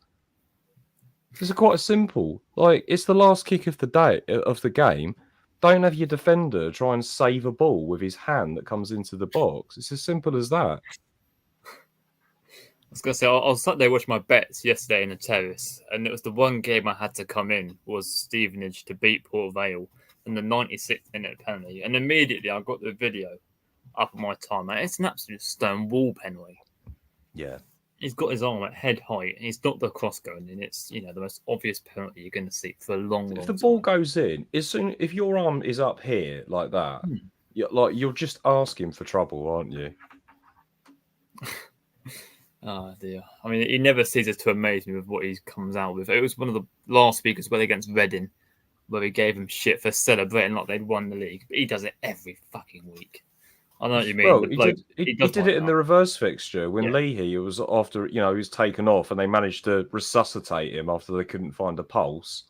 It's quite simple. Like, it's the last kick of the game. Don't have your defender try and save a ball with his hand that comes into the box. It's as simple as that. I was going to say, I was sat there watching my bets yesterday in the terrace, and it was the one game I had to come in was Stevenage to beat Port Vale in the 96th minute penalty. And immediately I got the video up on my timeline. It's an absolute stone wall penalty. Yeah. He's got his arm at head height, and he's not the cross going in. It's the most obvious penalty you're going to see for a long time. If the ball goes in, if your arm is up here like that, you're just asking for trouble, aren't you? Oh dear. I mean, he never ceases to amaze me with what he comes out with. It was one of the last weeks as well against Reading, where he gave him shit for celebrating like they'd won the league. But he does it every fucking week. I know what you mean. Well, he did it in the reverse fixture when Leahy was after, he was taken off and they managed to resuscitate him after they couldn't find a pulse.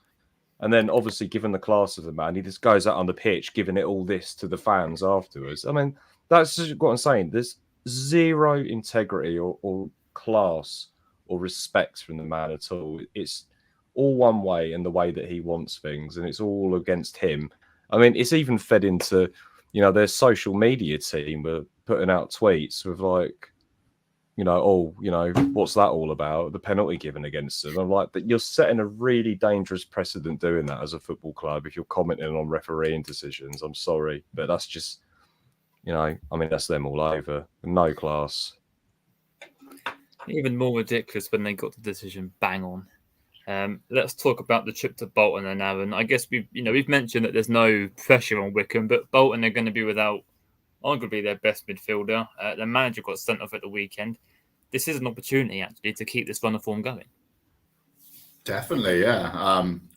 And then, obviously, given the class of the man, he just goes out on the pitch, giving it all this to the fans afterwards. I mean, that's just what I'm saying. There's zero integrity or class or respect from the man at all. It's all one way in the way that he wants things, and it's all against him. I mean, it's even fed into, their social media team were putting out tweets with like, what's that all about? The penalty given against them. I'm like, that you're setting a really dangerous precedent doing that as a football club if you're commenting on refereeing decisions. I'm sorry, but that's just, that's them all over. No class. Even more ridiculous when they got the decision bang on. Let's talk about the trip to Bolton and Aaron. I guess we've mentioned that there's no pressure on Wickham, but Bolton are going to be without arguably their best midfielder. The manager got sent off at the weekend. This is an opportunity actually to keep this run of form going. Definitely, yeah.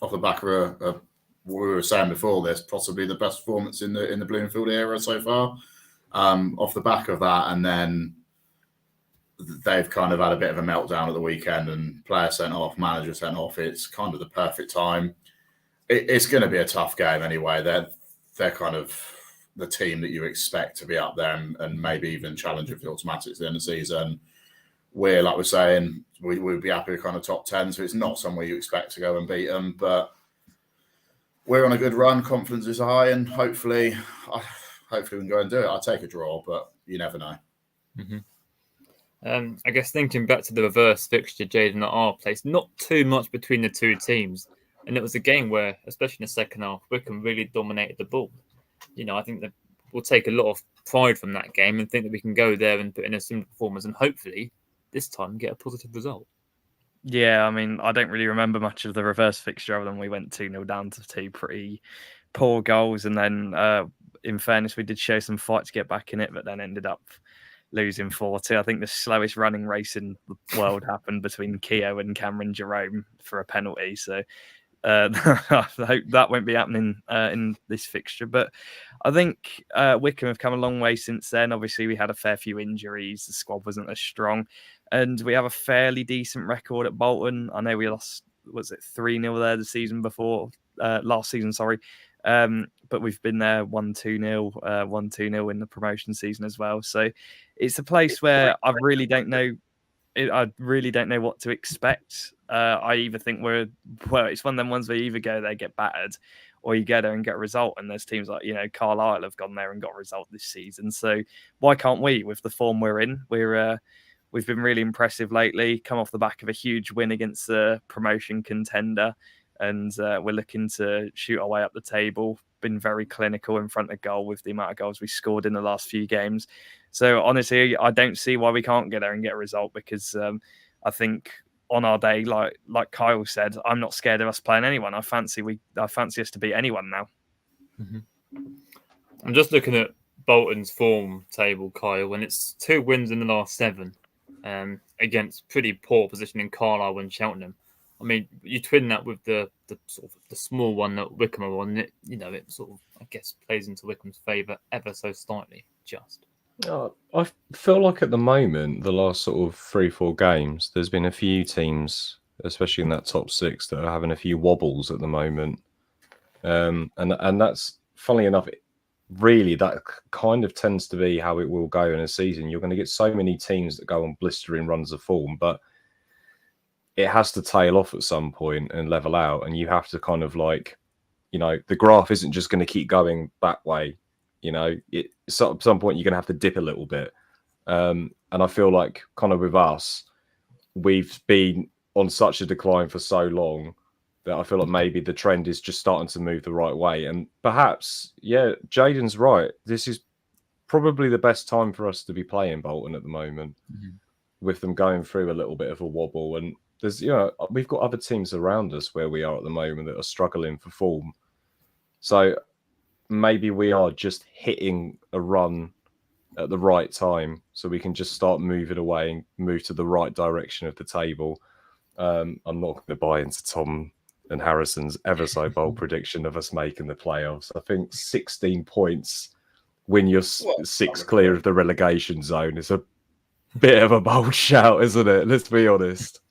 Off the back of what we were saying before, this possibly the best performance in the Bloomfield era so far. Off the back of that, and then they've kind of had a bit of a meltdown at the weekend and player sent off, manager sent off. It's kind of the perfect time. It's going to be a tough game anyway. They're kind of the team that you expect to be up there and maybe even challenging for the automatics at the end of the season. We're, like we're saying, we'd be happy with kind of top 10, so it's not somewhere you expect to go and beat them. But we're on a good run, confidence is high, and hopefully we can go and do it. I'll take a draw, but you never know. Mm-hmm. I guess thinking back to the reverse fixture, Jaden, at our place, not too much between the two teams. And it was a game where, especially in the second half, Wickham really dominated the ball. I think that will take a lot of pride from that game and think that we can go there and put in a similar performance and hopefully this time get a positive result. Yeah, I mean, I don't really remember much of the reverse fixture other than we went 2-0 down to 2 pretty poor goals. And then, in fairness, we did show some fight to get back in it, but then ended up losing 4-2. I think the slowest running race in the world happened between Keogh and Cameron Jerome for a penalty. So I hope that won't be happening in this fixture. But I think Wycombe have come a long way since then. Obviously, we had a fair few injuries. The squad wasn't as strong. And we have a fairly decent record at Bolton. I know we lost, was it 3-0 there the season before? Last season, sorry. But we've been there 1-2-0, 1-2-0 in the promotion season as well. So it's a place where I really don't know what to expect. I either think it's one of them ones where you either go there, get battered, or you go there and get a result. And there's teams like, Carlisle have gone there and got a result this season. So why can't we with the form we're in? We've been really impressive lately, come off the back of a huge win against the promotion contender. And we're looking to shoot our way up the table. Been very clinical in front of goal with the amount of goals we scored in the last few games. So honestly, I don't see why we can't get there and get a result because I think on our day, like Kyle said, I'm not scared of us playing anyone. I fancy us to beat anyone now. Mm-hmm. I'm just looking at Bolton's form table, Kyle, and it's 2 wins in the last 7 against pretty poor position in Carlisle and Cheltenham. I mean, you twin that with the sort of the small one that Wycombe are on, it sort of, I guess, plays into Wycombe's favour ever so slightly, just. I feel like at the moment, the last sort of 3-4 games, there's been a few teams, especially in that top 6, that are having a few wobbles at the moment. And that's, funnily enough, really that kind of tends to be how it will go in a season. You're going to get so many teams that go on blistering runs of form, but it has to tail off at some point and level out. And you have to kind of the graph isn't just going to keep going that way. At some point you're going to have to dip a little bit. And I feel like kind of with us, we've been on such a decline for so long that I feel like maybe the trend is just starting to move the right way. And perhaps, Jaden's right. This is probably the best time for us to be playing Bolton at the moment, with them going through a little bit of a wobble. And there's, we've got other teams around us where we are at the moment that are struggling for form. So maybe we are just hitting a run at the right time so we can just start moving away and move to the right direction of the table. I'm not going to buy into Tom and Harrison's ever so bold prediction of us making the playoffs. I think 16 points when you're 6 clear of the relegation zone is a bit of a bold shout, isn't it? Let's be honest.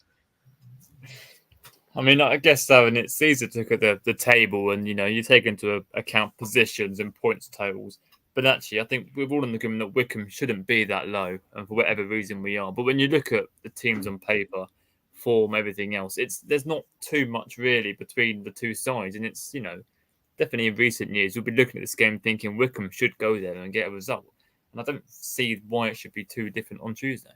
I mean, I guess so, and it's easy to look at the table and, you take into account positions and points totals. But actually, I think we're all in agreement that Wycombe shouldn't be that low, and for whatever reason we are. But when you look at the teams on paper, form, everything else, there's not too much really between the two sides. And it's, definitely in recent years, we'll be looking at this game thinking Wycombe should go there and get a result. And I don't see why it should be too different on Tuesday.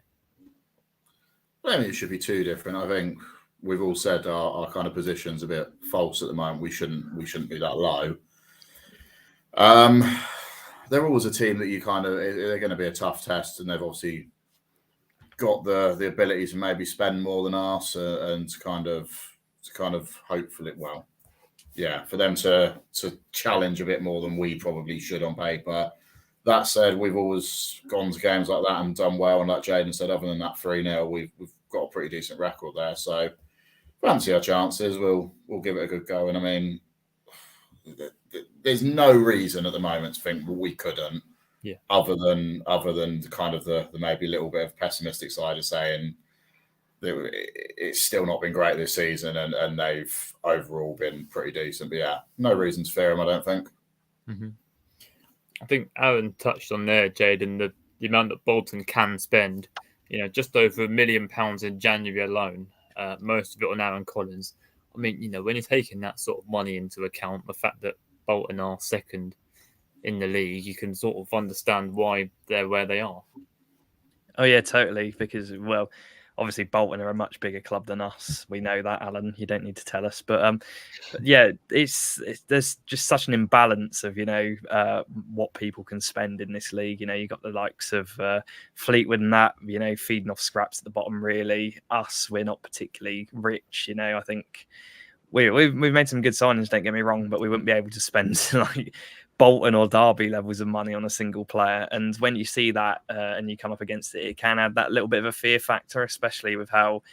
I don't think it should be too different. I think we've all said our kind of position's a bit false at the moment. We shouldn't be that low. They're always a team that they're going to be a tough test, and they've obviously got the ability to maybe spend more than us and to kind of hopefully, for them to challenge a bit more than we probably should on paper. That said, we've always gone to games like that and done well, and like Jaden said, other than that 3-0, we've got a pretty decent record there. So fancy our chances. We'll give it a good go. And I mean, there's no reason at the moment to think we couldn't. Yeah. Other than kind of the maybe a little bit of pessimistic side of saying that it's still not been great this season, and they've overall been pretty decent. But no reason to fear them, I don't think. Mm-hmm. I think Aaron touched on there, Jaden, the amount that Bolton can spend. Just over £1 million in January alone. Most of it on Aaron Collins. I mean, when you're taking that sort of money into account, the fact that Bolton are second in the league, you can sort of understand why they're where they are. Oh yeah, totally. Because Obviously, Bolton are a much bigger club than us. We know that, Alan. You don't need to tell us. But yeah, there's just such an imbalance of what people can spend in this league. You got the likes of Fleetwood and that feeding off scraps at the bottom. Really, us, we're not particularly rich. I think we've made some good signings. Don't get me wrong, but we wouldn't be able to spend like Bolton or Derby levels of money on a single player. And when you see that and you come up against it, it can add that little bit of a fear factor, especially with how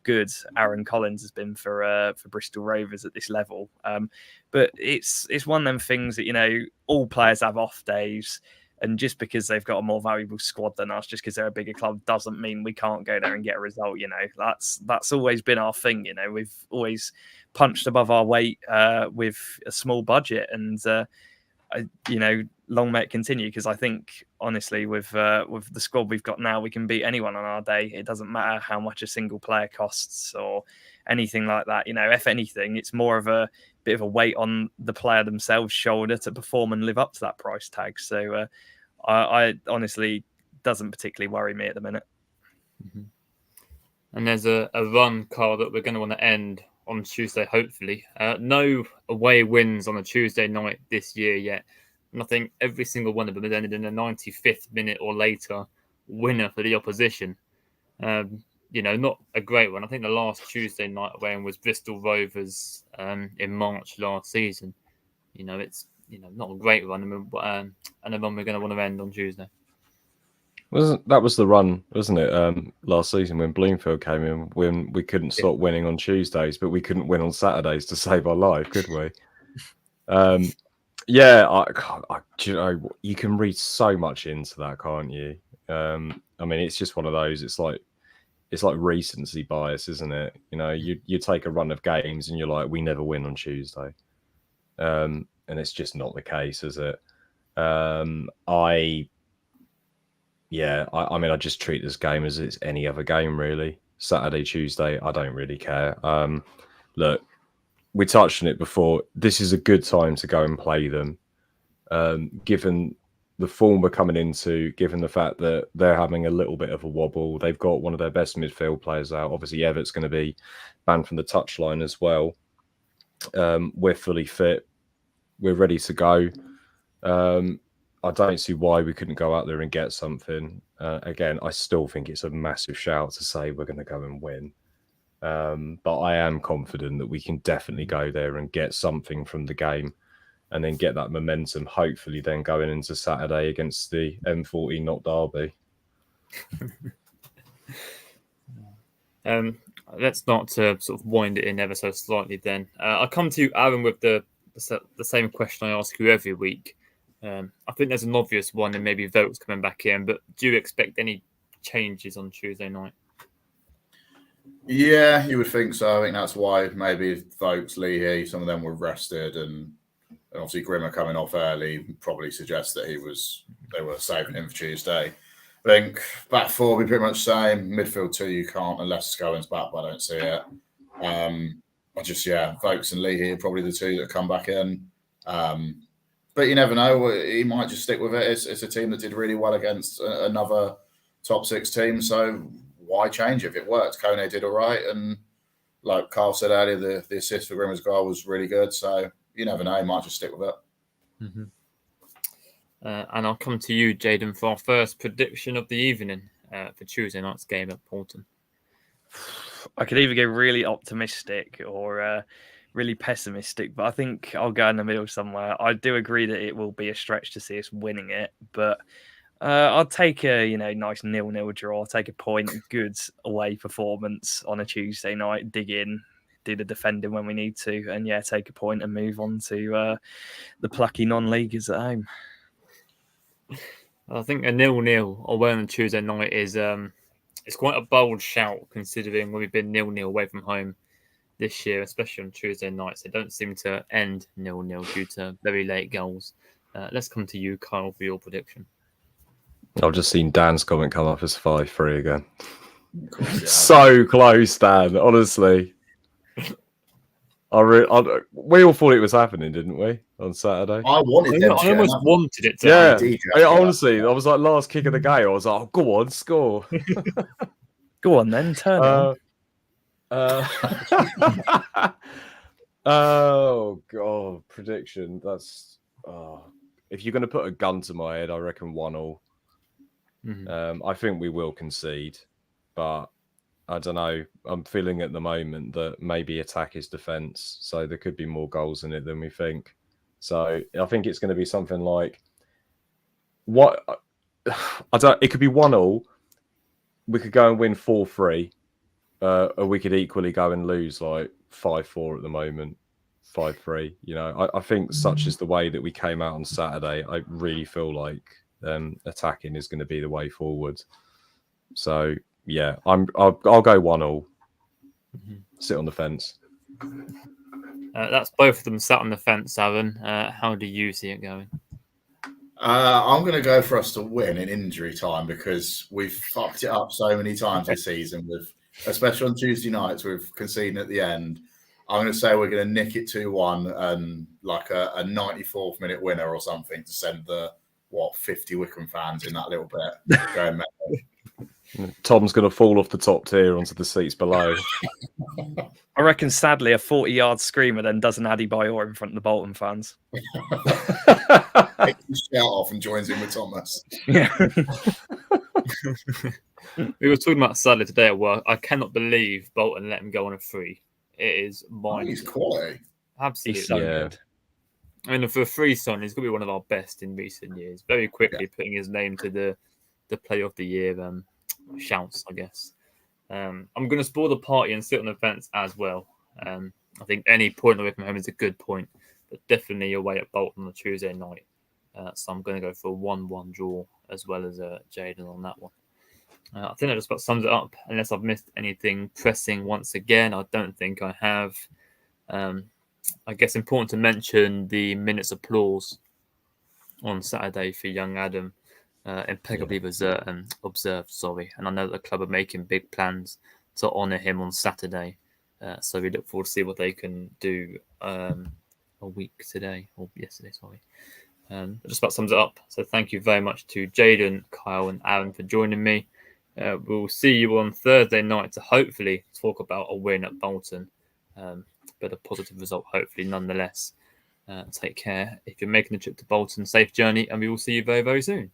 good Aaron Collins has been for Bristol Rovers at this level. But it's one of them things that all players have off days, and just because they've got a more valuable squad than us, just because they're a bigger club, doesn't mean we can't go there and get a result. That's always been our thing. We've always punched above our weight with a small budget, and long may it continue, because I think honestly with the squad we've got now, we can beat anyone on our day. It doesn't matter how much a single player costs or anything like that. If anything, it's more of a bit of a weight on the player themselves' shoulder to perform and live up to that price tag. So I honestly, doesn't particularly worry me at the minute. Mm-hmm. And there's a run, Carl, that we're going to want to end on Tuesday, hopefully. No away wins on a Tuesday night this year yet. And I think every single one of them has ended in a 95th minute or later winner for the opposition. Not a great one. I think the last Tuesday night away was Bristol Rovers in March last season. It's not a great run, and a run we're going to want to end on Tuesday. That was the run, wasn't it? Last season when Bloomfield came in, when we couldn't stop winning on Tuesdays, but we couldn't win on Saturdays to save our life, could we? You can read so much into that, can't you? It's just one of those. It's like recency bias, isn't it? You take a run of games and you're like, we never win on Tuesday, and it's just not the case, is it? I just treat this game as it's any other game, really. Saturday, Tuesday, I don't really care. Look, we touched on it before. This is a good time to go and play them, given the form we're coming into, given the fact that they're having a little bit of a wobble. They've got one of their best midfield players out. Obviously, Everett's going to be banned from the touchline as well. We're fully fit. We're ready to go. I don't see why we couldn't go out there and get something. Again, I still think it's a massive shout to say we're going to go and win. But I am confident that we can definitely go there and get something from the game and then get that momentum, hopefully then going into Saturday against the M40 not Derby. Let's not sort of wind it in ever so slightly then. I'll come to you, Aaron, with the same question I ask you every week. I think there's an obvious one, and maybe Vokes coming back in, but do you expect any changes on Tuesday night? Yeah, you would think so. I think that's why maybe Vokes, Leahy, some of them were rested, and obviously Grimmer coming off early probably suggests that they were saving him for Tuesday. I think back four will be pretty much the same. Midfield two, you can't unless Scowen's back, but I don't see it. Vokes and Leahy are probably the two that come back in. But you never know. He might just stick with it. It's a team that did really well against another top six team. So why change if it worked? Kone did all right. And like Carl said earlier, the assist for Grimmer's goal was really good. So you never know. He might just stick with it. Mm-hmm. And I'll come to you, Jaden, for our first prediction of the evening for Tuesday night's game at Bolton. I could either go really optimistic or really pessimistic, but I think I'll go in the middle somewhere. I do agree that it will be a stretch to see us winning it, but I'll take a nice 0-0 draw. I'll take a point, good away performance on a Tuesday night, dig in, do the defending when we need to, and take a point and move on to the plucky non-leaguers at home. I think a 0-0 away on a Tuesday night is it's quite a bold shout, considering when we've been 0-0 away from home this year, especially on Tuesday nights. They don't seem to end 0-0 due to very late goals. Let's come to you, Kyle, for your prediction. I've just seen Dan's comment come up as 5-3 again. So close, Dan, honestly. We all thought it was happening, didn't we, on Saturday? I almost wanted it to. Honestly, I was like, last kick of the game, I was like, oh, go on, score. Go on then, turn it on. Oh god, prediction. That's if you're going to put a gun to my head, I reckon 1-1. I think we will concede, but I don't know. I'm feeling at the moment that maybe attack is defense, so there could be more goals in it than we think. So I think it's going to be something like what I don't. It could be 1-1. We could go and win 4-3, or we could equally go and lose like 5-4 at the moment, 5-3. You know, I think such is the way that we came out on Saturday. I really feel like attacking is going to be the way forward. So yeah, I'll go 1-1. Sit on the fence. That's both of them sat on the fence, Aaron. How do you see it going? I'm going to go for us to win in injury time because we've fucked it up so many times this season, especially on Tuesday nights with conceding at the end. I'm going to say we're going to nick it 2-1 and like a 94th minute winner or something to send the 50 Wickham fans in that little bit going mad. Tom's going to fall off the top tier onto the seats below. I reckon, sadly, a 40-yard screamer then does an Adebayor in front of the Bolton fans. Takes his shout off and joins in with Thomas. Yeah. We were talking about Sadler today at work. I cannot believe Bolton let him go on a free. It is mind. He's quality. Absolutely. He's so good. I mean, for a free son, he's going to be one of our best in recent years. Very quickly putting his name to the Player of the Year shouts, I guess. I'm going to spoil the party and sit on the fence as well. I think any point away from home is a good point, but definitely away at Bolton on a Tuesday night. So I'm going to go for a 1-1 draw as well as Jaden on that one. I think that just about sums it up, unless I've missed anything pressing once again. I don't think I have. I guess important to mention the minute's applause on Saturday for young Adam. Impeccably observed, sorry. And I know that the club are making big plans to honour him on Saturday. So we look forward to see what they can do a week today, or yesterday, sorry. That just about sums it up. So thank you very much to Jaden, Kyle and Aaron for joining me. We'll see you on Thursday night to hopefully talk about a win at Bolton. But a positive result, hopefully, nonetheless. Take care. If you're making the trip to Bolton, safe journey, and we will see you very, very soon.